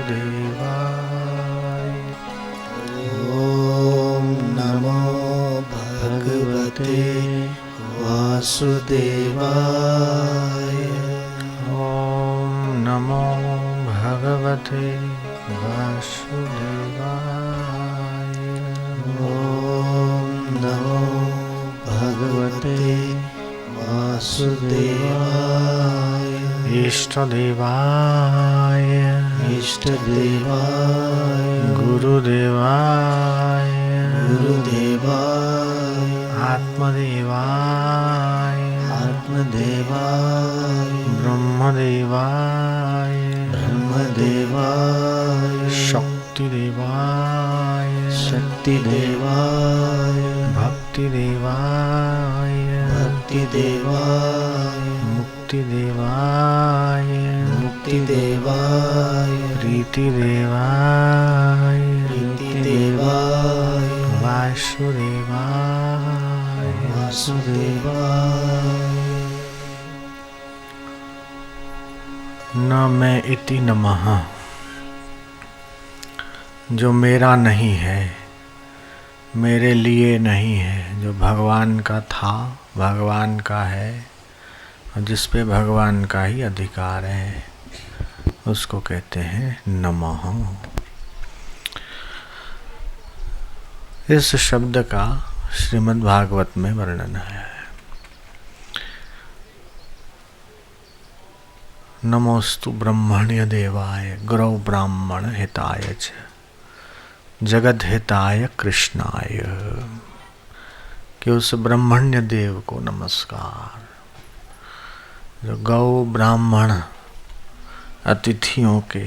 वासुदेवाय। ओम नमो भगवते वासुदेवाय। ओम नमो भगवते वासुदेवाय। ओम नमो भगवते वासुदेवाय। इष्टदेवाय इष्टदेवाय। गुरुदेवाय गुरुदेवाय। आत्मदेवाय आत्मदेवाय। ब्रह्मदेवाय ब्रह्मदेवाय। शक्तिदेवाय शक्तिदेवाय। भक्तिदेवाय भक्तिदेवाय। मुक्तिदेवाय मुक्तिदेवाय। प्रीतिदेवाय प्रीतिदेवाय। वासुदेवाय वासुदेवाय। न मैं इति नमः। जो मेरा नहीं है, मेरे लिए नहीं है, जो भगवान का था, भगवान का है और जिस पे भगवान का ही अधिकार है, उसको कहते हैं नमः। इस शब्द का श्रीमद् भागवत में वर्णन है। नमोस्तु ब्रह्मण्य देवाय गुरौ ब्राह्मण हिताय च जगद हिताय कृष्णाय। कि उस ब्रह्मण्य देव को नमस्कार, जो गौ ब्राह्मण अतिथियों के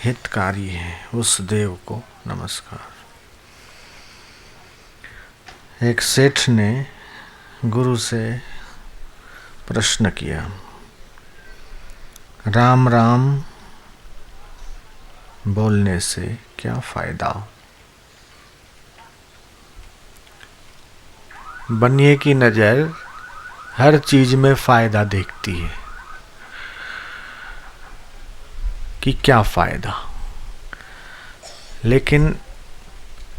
हितकारी हैं, उस देव को नमस्कार। एक सेठ ने गुरु से प्रश्न किया, राम राम बोलने से क्या फायदा? बनिए की नजर हर चीज में फायदा देखती है कि क्या फायदा, लेकिन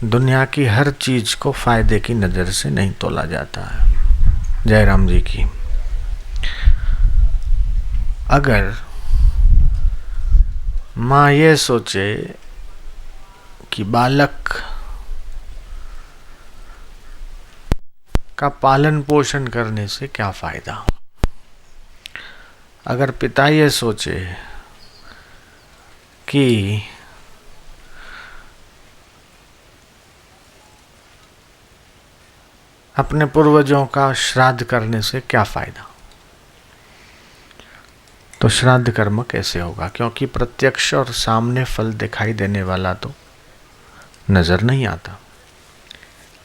दुनिया की हर चीज को फायदे की नजर से नहीं तोला जाता है। जयराम जी की अगर माँ ये सोचे कि बालक का पालन पोषण करने से क्या फायदा, अगर पिता ये सोचे कि अपने पूर्वजों का श्राद्ध करने से क्या फायदा, तो श्राद्ध कर्म कैसे होगा? क्योंकि प्रत्यक्ष और सामने फल दिखाई देने वाला तो नजर नहीं आता,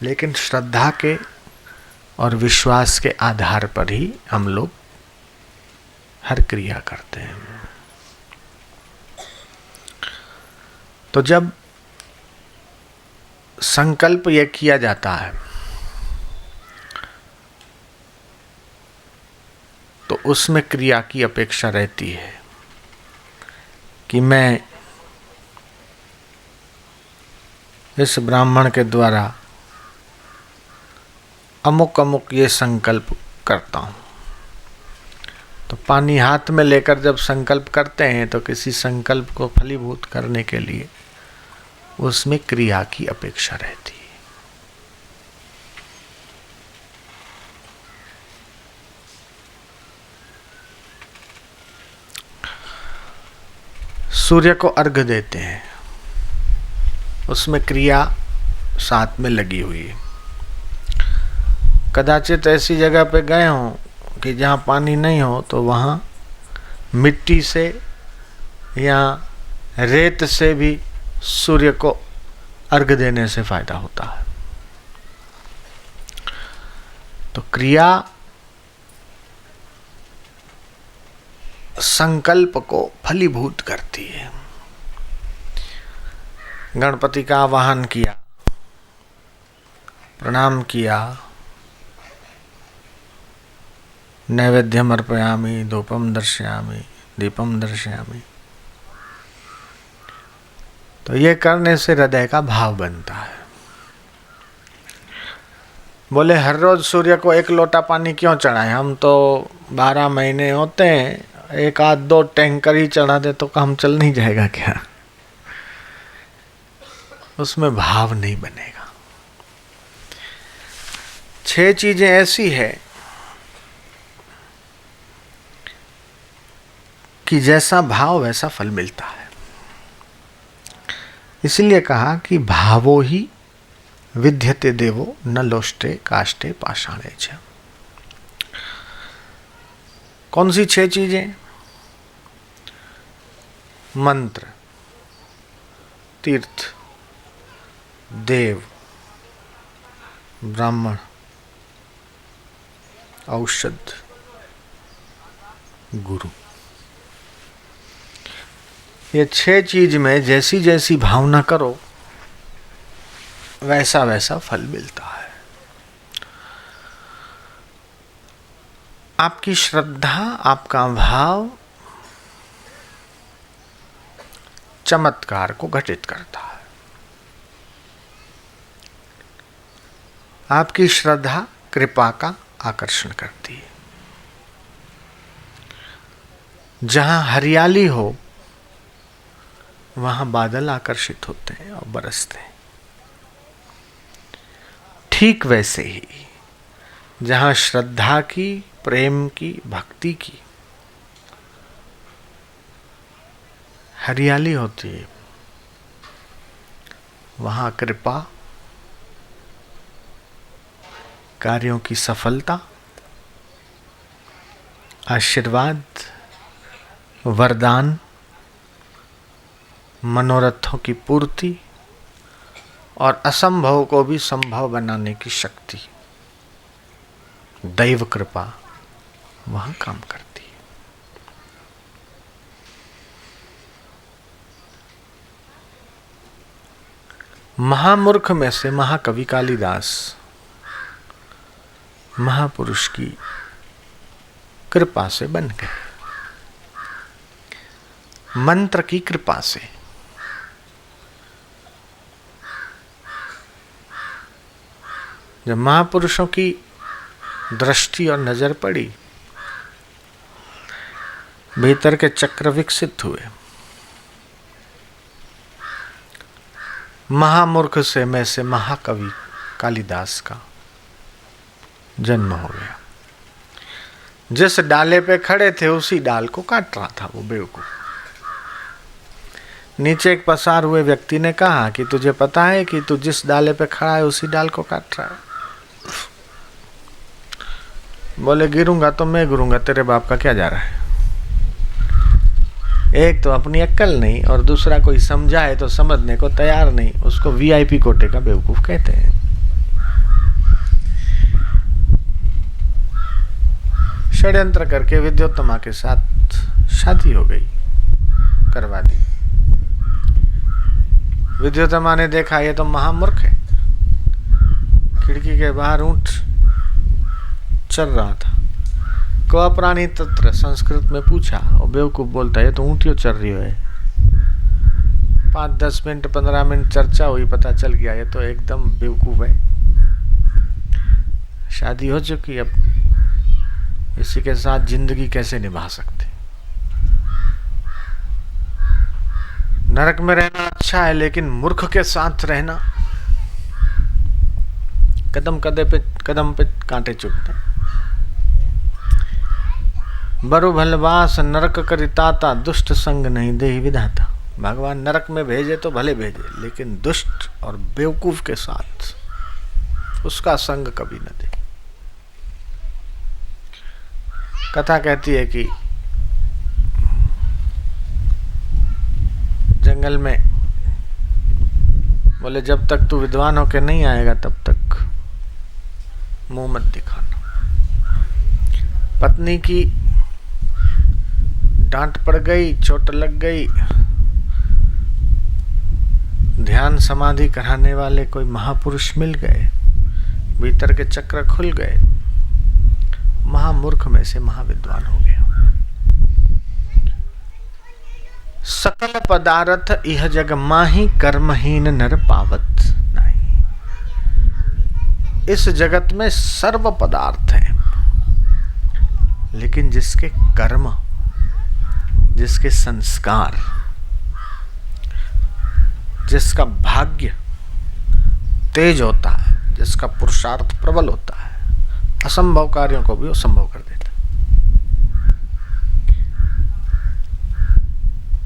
लेकिन श्रद्धा के और विश्वास के आधार पर ही हम लोग हर क्रिया करते हैं। तो जब संकल्प यह किया जाता है तो उसमें क्रिया की अपेक्षा रहती है कि मैं इस ब्राह्मण के द्वारा अमुक अमुक ये संकल्प करता हूँ। तो पानी हाथ में लेकर जब संकल्प करते हैं तो किसी संकल्प को फलीभूत करने के लिए उसमें क्रिया की अपेक्षा रहती है। सूर्य को अर्घ देते हैं, उसमें क्रिया साथ में लगी हुई है। कदाचित ऐसी जगह पे गए हों कि जहाँ पानी नहीं हो तो वहाँ मिट्टी से या रेत से भी सूर्य को अर्घ देने से फायदा होता है। तो क्रिया संकल्प को फलीभूत करती है। गणपति का आवाहन किया, प्रणाम किया, नैवेद्यम अर्पयामि, धूपम दर्शयामि, दीपम दर्शयामि, तो ये करने से हृदय का भाव बनता है। बोले हर रोज सूर्य को 1 लोटा पानी क्यों चढ़ाएं, हम तो 12 महीने होते हैं, 1 आध 2 टैंकर ही चढ़ा दे तो काम चल नहीं जाएगा क्या? उसमें भाव नहीं बनेगा। 6 चीजें ऐसी है कि जैसा भाव वैसा फल मिलता है। इसलिए कहा कि भावो ही विद्यते देवो न लोष्टे काष्टे पाषाणे च। कौन सी 6 चीजें? मंत्र, तीर्थ, देव, ब्राह्मण, औषध, गुरु। ये 6 चीज में जैसी जैसी भावना करो वैसा वैसा फल मिलता है। आपकी श्रद्धा, आपका भाव चमत्कार को घटित करता है। आपकी श्रद्धा कृपा का आकर्षण करती है। जहां हरियाली हो वहां बादल आकर्षित होते हैं और बरसते हैं। ठीक वैसे ही जहां श्रद्धा की, प्रेम की, भक्ति की हरियाली होती है, वहां कृपा, कार्यों की सफलता, आशीर्वाद, वरदान, मनोरथों की पूर्ति और असंभव को भी संभव बनाने की शक्ति, दैव कृपा वहां काम करती है। महामूर्ख में से महाकवि कालिदास महापुरुष की कृपा से बन गए, मंत्र की कृपा से। जब महापुरुषों की दृष्टि और नजर पड़ी, भीतर के चक्र विकसित हुए। महामूर्ख से में से महाकवि कालिदास का जन्म हो गया। जिस डाले पे खड़े थे उसी डाल को काट रहा था वो बेवकूफ। नीचे एक पसार हुए व्यक्ति ने कहा कि तुझे पता है कि तू जिस डाले पे खड़ा है उसी डाल को काट रहा है। बोले गिरूंगा तो मैं गिरूंगा, तेरे बाप का क्या जा रहा है। एक तो अपनी अक्ल नहीं और दूसरा कोई समझाए तो समझने को तैयार नहीं, उसको वीआईपी कोटे का बेवकूफ कहते हैं। षड्यंत्र करके विद्योत्तमा के साथ शादी हो गई, करवा दी। विद्योत्तमा ने देखा ये तो महामूर्ख है। खिड़की के बाहर ऊंट चल रहा था। को अपराणी तत्र संस्कृत में पूछा और बेवकूफ बोलता है तो ऊँटियों चल रही है। 5-10 मिनट 15 मिनट चर्चा हुई, पता चल गया ये तो एकदम बेवकूफ है। शादी हो चुकी, अब इसी के साथ जिंदगी कैसे निभा सकते। नरक में रहना अच्छा है लेकिन मूर्ख के साथ रहना, कदम पे कांटे चुभते। बरु भलवास नरक करिताता, दुष्ट संग नहीं देहि विधाता। भगवान नरक में भेजे तो भले भेजे, लेकिन दुष्ट और बेवकूफ के साथ उसका संग कभी न दे। कथा कहती है कि जंगल में बोले जब तक तू विद्वान होके नहीं आएगा तब तक मुंह मत दिखाना। पत्नी की डांट पड़ गई, चोट लग गई, ध्यान समाधि कराने वाले कोई महापुरुष मिल गए, भीतर के चक्र खुल गए, महामूर्ख में से महाविद्वान हो गया। सकल पदार्थ इह जग माही कर्महीन नर पावत नहीं। इस जगत में सर्व पदार्थ हैं, लेकिन जिसके कर्म, जिसके संस्कार, जिसका भाग्य तेज होता है, जिसका पुरुषार्थ प्रबल होता है, असंभव कार्यों को भी वो संभव कर देता है।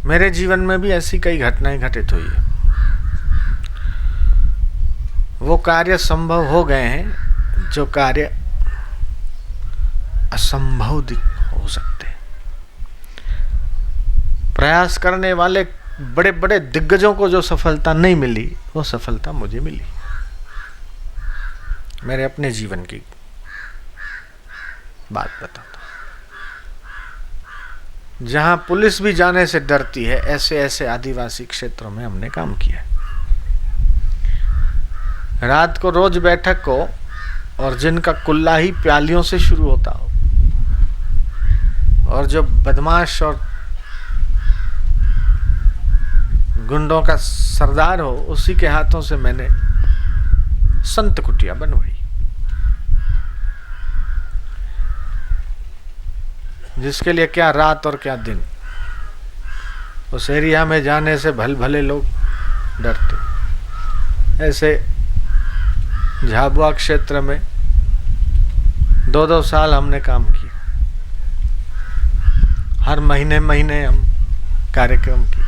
मेरे जीवन में भी ऐसी कई घटनाएं घटित हुई है। वो कार्य संभव हो गए हैं जो कार्य असंभव हो सकते हैं। प्रयास करने वाले बड़े बड़े दिग्गजों को जो सफलता नहीं मिली, वो सफलता मुझे मिली। मेरे अपने जीवन की बात बताता हूं। जहां पुलिस भी जाने से डरती है, ऐसे ऐसे आदिवासी क्षेत्रों में हमने काम किया है। रात को रोज बैठक को, और जिनका कुल्ला ही प्यालियों से शुरू होता हो, और जो बदमाश और गुंडों का सरदार हो, उसी के हाथों से मैंने संत कुटिया बनवाई, जिसके लिए क्या रात और क्या दिन। उस एरिया में जाने से भल भले लोग डरते। ऐसे झाबुआ क्षेत्र में 2-2 साल हमने काम किया। हर महीने महीने हम कार्यक्रम किए।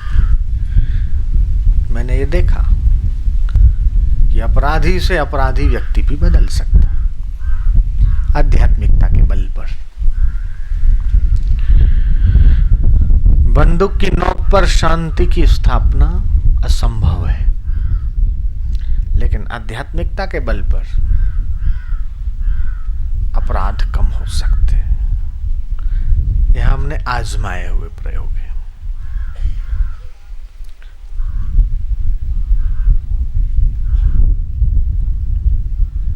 मैंने ये देखा कि अपराधी से अपराधी व्यक्ति भी बदल सकता है, आध्यात्मिकता के बल पर। बंदूक की नोक पर शांति की स्थापना असंभव है, लेकिन आध्यात्मिकता के बल पर अपराध कम हो सकते हैं। यह हमने आजमाए हुए प्रयोग है।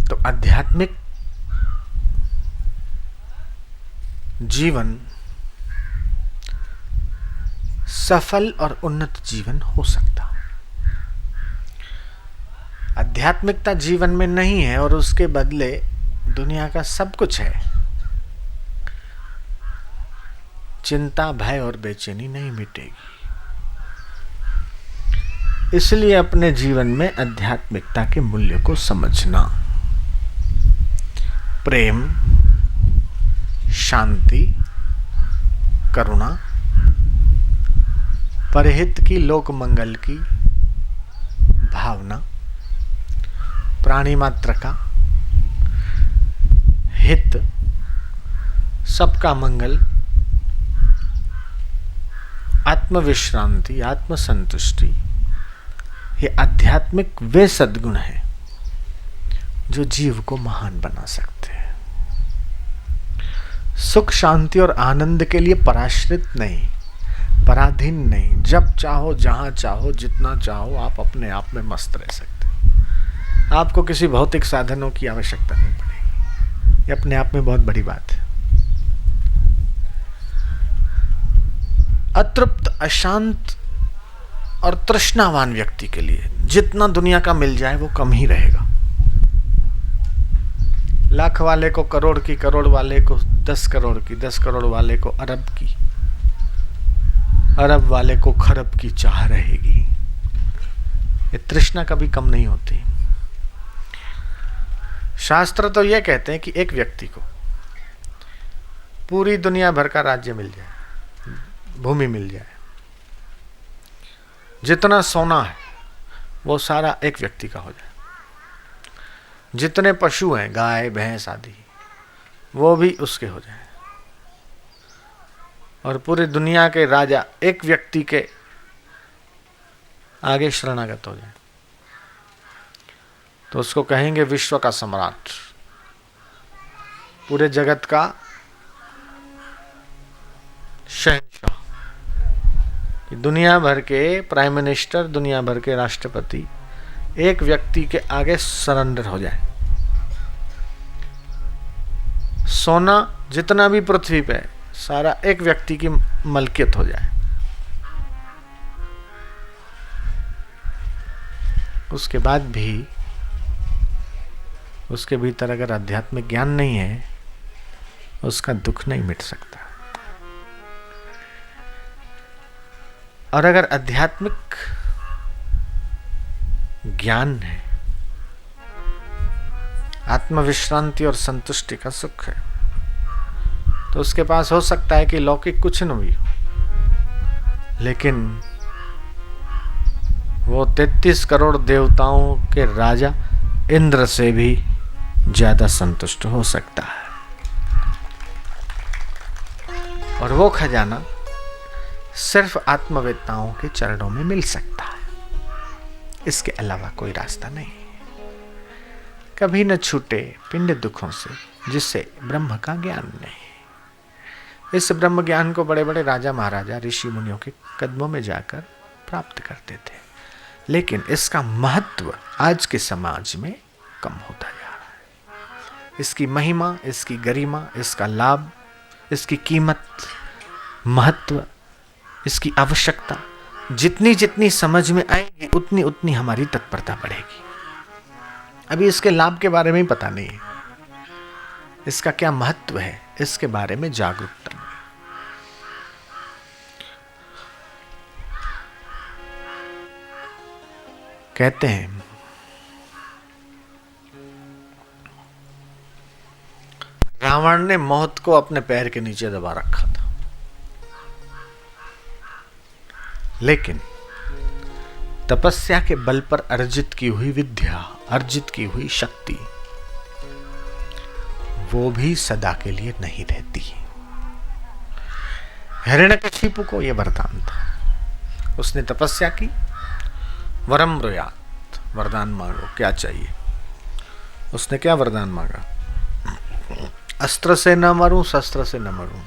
तो आध्यात्मिक जीवन सफल और उन्नत जीवन हो सकता। आध्यात्मिकता जीवन में नहीं है और उसके बदले दुनिया का सब कुछ है, चिंता, भय और बेचैनी नहीं मिटेगी। इसलिए अपने जीवन में आध्यात्मिकता के मूल्य को समझना, प्रेम, शांति, करुणा, परहित की, लोक मंगल की भावना, प्राणी मात्र का हित, सबका मंगल, आत्मविश्रांति, आत्मसंतुष्टि, ये आध्यात्मिक वे सद्गुण हैं जो जीव को महान बना सकते हैं। सुख, शांति और आनंद के लिए पराश्रित नहीं, पराधीन नहीं, जब चाहो, जहां चाहो, जितना चाहो, आप अपने आप में मस्त रह सकते हैं। आपको किसी भौतिक साधनों की आवश्यकता नहीं पड़ेगी। ये अपने आप में बहुत बड़ी बात है। अतृप्त, अशांत और तृष्णावान व्यक्ति के लिए जितना दुनिया का मिल जाए वो कम ही रहेगा। लाख वाले को करोड़ की, करोड़ वाले को 10 करोड़ की, 10 करोड़ वाले को अरब की, अरब वाले को खरब की चाह रहेगी। ये तृष्णा कभी कम नहीं होती। शास्त्र तो ये कहते हैं कि एक व्यक्ति को पूरी दुनिया भर का राज्य मिल जाए, भूमि मिल जाए, जितना सोना है वो सारा एक व्यक्ति का हो जाए, जितने पशु हैं, गाय, भैंस आदि, वो भी उसके हो जाए, और पूरी दुनिया के राजा एक व्यक्ति के आगे शरणागत हो जाए तो उसको कहेंगे विश्व का सम्राट, पूरे जगत का शहंशाह। दुनिया भर के प्राइम मिनिस्टर, दुनिया भर के राष्ट्रपति एक व्यक्ति के आगे सरेंडर हो जाए। सोना जितना भी पृथ्वी पे सारा एक व्यक्ति की मलकियत हो जाए। उसके बाद भी उसके भीतर अगर आध्यात्मिक ज्ञान नहीं है, उसका दुख नहीं मिट सकता। और अगर आध्यात्मिक ज्ञान है, आत्मविश्रांति और संतुष्टि का सुख है, तो उसके पास हो सकता है कि लौकिक कुछ न भी हो, लेकिन वो 33 करोड़ देवताओं के राजा इंद्र से भी ज्यादा संतुष्ट हो सकता है। और वो खजाना सिर्फ आत्मवेत्ताओं के चरणों में मिल सकता है, इसके अलावा कोई रास्ता नहीं। कभी न छूटे पिंड दुखों से जिससे ब्रह्म का ज्ञान नहीं। इस ब्रह्म ज्ञान को बड़े बड़े राजा महाराजा ऋषि मुनियों के कदमों में जाकर प्राप्त करते थे, लेकिन इसका महत्व आज के समाज में कम होता जा रहा है। इसकी महिमा, इसकी गरिमा, इसका लाभ, इसकी कीमत, महत्व, इसकी आवश्यकता जितनी जितनी समझ में आएगी उतनी उतनी हमारी तत्परता बढ़ेगी। अभी इसके लाभ के बारे में ही पता नहीं है, इसका क्या महत्व है, इसके बारे में जागरूकता नहीं। कहते हैं रावण ने मौत को अपने पैर के नीचे दबा रखा था, लेकिन तपस्या के बल पर अर्जित की हुई विद्या, अर्जित की हुई शक्ति, वो भी सदा के लिए नहीं रहती। हिरण्यकशिपु को यह वरदान था, उसने तपस्या की, वरम ब्रूयात्, वरदान मांगो, क्या चाहिए। उसने क्या वरदान मांगा? अस्त्र से न मरूं, शस्त्र से न मरूं,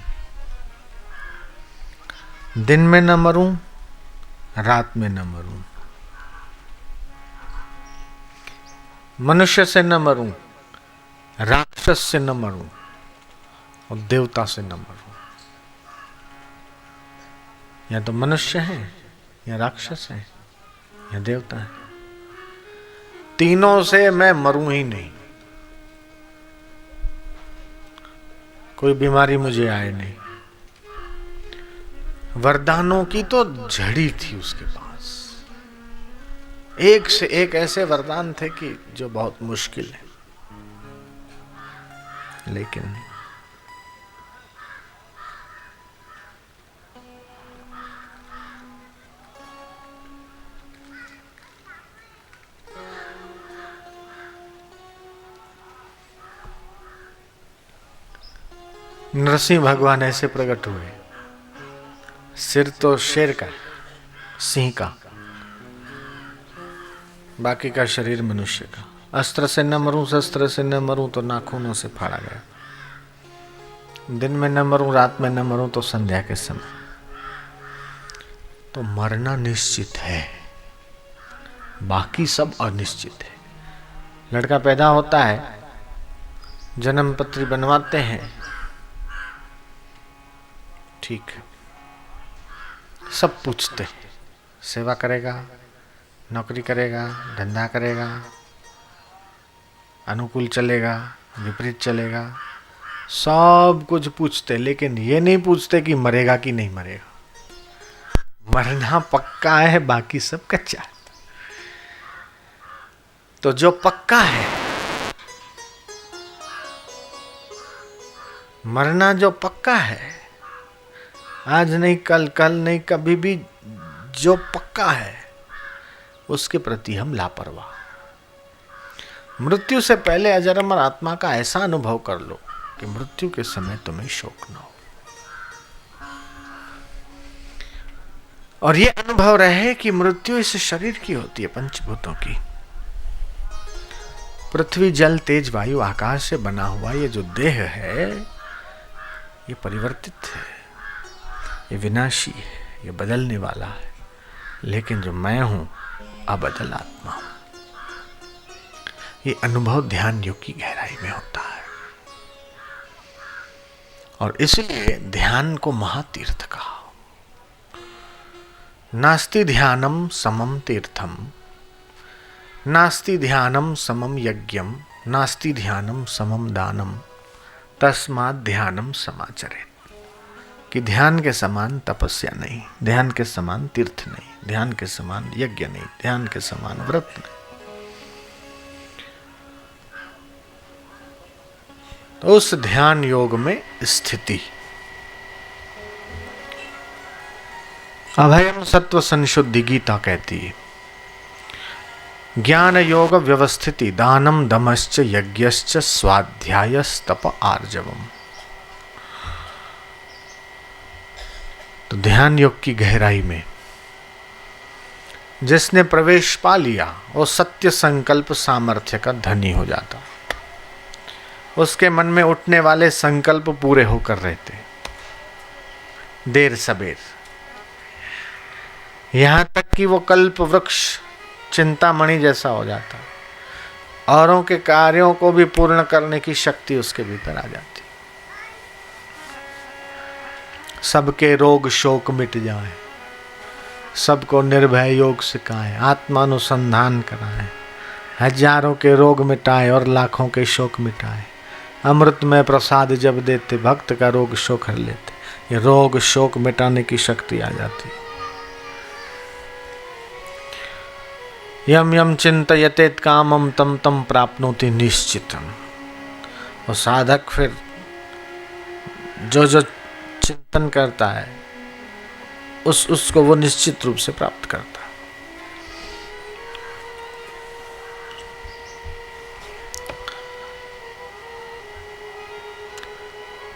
दिन में न मरूं, रात में न मरूं, मनुष्य से न मरूं, राक्षस से न मरूं, और देवता से न मरूं। या तो मनुष्य है, या राक्षस है, या देवता है, तीनों से मैं मरूं ही नहीं। कोई बीमारी मुझे आए नहीं। वरदानों की तो झड़ी थी उसके पास, एक से एक ऐसे वरदान थे कि जो बहुत मुश्किल है, लेकिन नरसिंह भगवान ऐसे प्रकट हुए, सिर तो शेर का, सिंह का, बाकी का शरीर मनुष्य का। अस्त्र से न मरूं, शस्त्र से न मरूं, तो नाखूनों से फाड़ा गया। दिन में न मरूं, रात में न मरूं, तो संध्या के समय। तो मरना निश्चित है, बाकी सब अनिश्चित है। लड़का पैदा होता है, जन्म पत्री बनवाते हैं, ठीक है, सब पूछते हैं, सेवा करेगा, नौकरी करेगा, धंधा करेगा, अनुकूल चलेगा, विपरीत चलेगा, सब कुछ पूछते, लेकिन ये नहीं पूछते कि मरेगा कि नहीं मरेगा। मरना पक्का है, बाकी सब कच्चा है। तो जो पक्का है, मरना जो पक्का है, आज नहीं कल, कल नहीं कभी भी, जो पक्का है उसके प्रति हम लापरवाह। मृत्यु से पहले अजर आत्मा का ऐसा अनुभव कर लो कि मृत्यु के समय तुम्हें शोक न हो। और ये अनुभव रहे कि मृत्यु इस शरीर की होती है, पंचभूतों की। पृथ्वी जल तेज वायु आकाश से बना हुआ ये जो देह है, ये परिवर्तित है, ये विनाशी है, ये बदलने वाला है। लेकिन जो मैं हूं अबदल आत्मा हूं। ये अनुभव ध्यान योग की गहराई में होता है। और इसलिए ध्यान को महातीर्थ कहा। नास्ति ध्यानम समम तीर्थम, नास्ति ध्यानम समम यज्ञम, नास्ति ध्यानम समम दानम, तस्मात् ध्यानम समाचरेत्। कि ध्यान के समान तपस्या नहीं, ध्यान के समान तीर्थ नहीं, ध्यान के समान यज्ञ नहीं, ध्यान के समान व्रत नहीं। तो उस ध्यान योग में स्थिति, अभयम सत्व संशुद्धि गीता कहती है। ज्ञान योग व्यवस्थिति, दानम दमश्च यज्ञश्च स्वाध्यायस्तप आर्जवम। तो ध्यान योग की गहराई में जिसने प्रवेश पा लिया वो सत्य संकल्प सामर्थ्य का धनी हो जाता। उसके मन में उठने वाले संकल्प पूरे होकर रहते, देर सबेर, यहां तक कि वो कल्प वृक्ष चिंतामणि जैसा हो जाता। औरों के कार्यों को भी पूर्ण करने की शक्ति उसके भीतर आ जाती। सबके रोग शोक मिट जाए, सबको निर्भय योग सिखाए, आत्मानुसंधान कराए, हजारों के रोग मिटाए और लाखों के शोक मिटाए। अमृत में प्रसाद जब देते भक्त का रोग शोक हर लेते। ये रोग शोक मिटाने की शक्ति आ जाती। यम यम चिंतयतेत कामम तम तम प्राप्नोति निश्चितम। और साधक फिर जो जो चिंतन करता है उसको वो निश्चित रूप से प्राप्त करता है।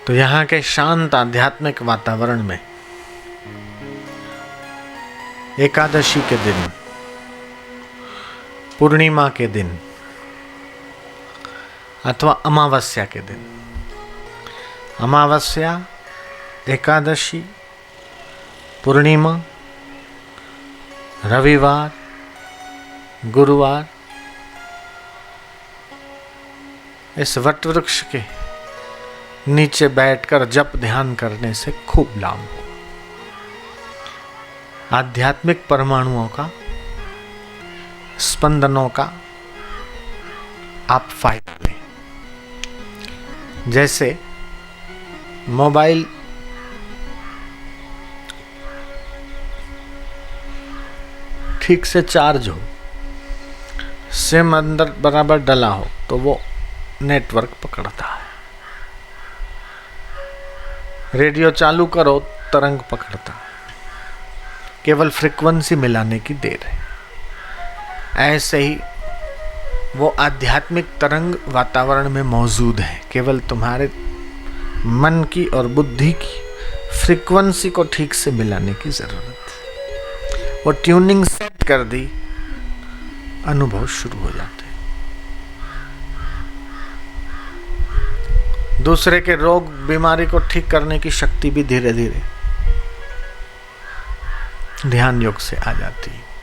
तो यहाँ के शांत आध्यात्मिक वातावरण में एकादशी के दिन, पूर्णिमा के दिन अथवा अमावस्या के दिन, अमावस्या, एकादशी, पूर्णिमा, रविवार, गुरुवार, इस वट वृक्ष के नीचे बैठकर जप ध्यान करने से खूब लाभ हो। आध्यात्मिक परमाणुओं का, स्पंदनों का आप फायदा लें। जैसे मोबाइल ठीक से चार्ज हो, सिम अंदर बराबर डला हो तो वो नेटवर्क पकड़ता है। रेडियो चालू करो, तरंग पकड़ता है। केवल फ्रीक्वेंसी मिलाने की देर है। ऐसे ही वो आध्यात्मिक तरंग वातावरण में मौजूद है। केवल तुम्हारे मन की और बुद्धि की फ्रीक्वेंसी को ठीक से मिलाने की जरूरत है। वो ट्यूनिंग सेट कर दी, अनुभव शुरू हो जाते हैं। दूसरे के रोग बीमारी को ठीक करने की शक्ति भी धीरे धीरे ध्यान योग से आ जाती है।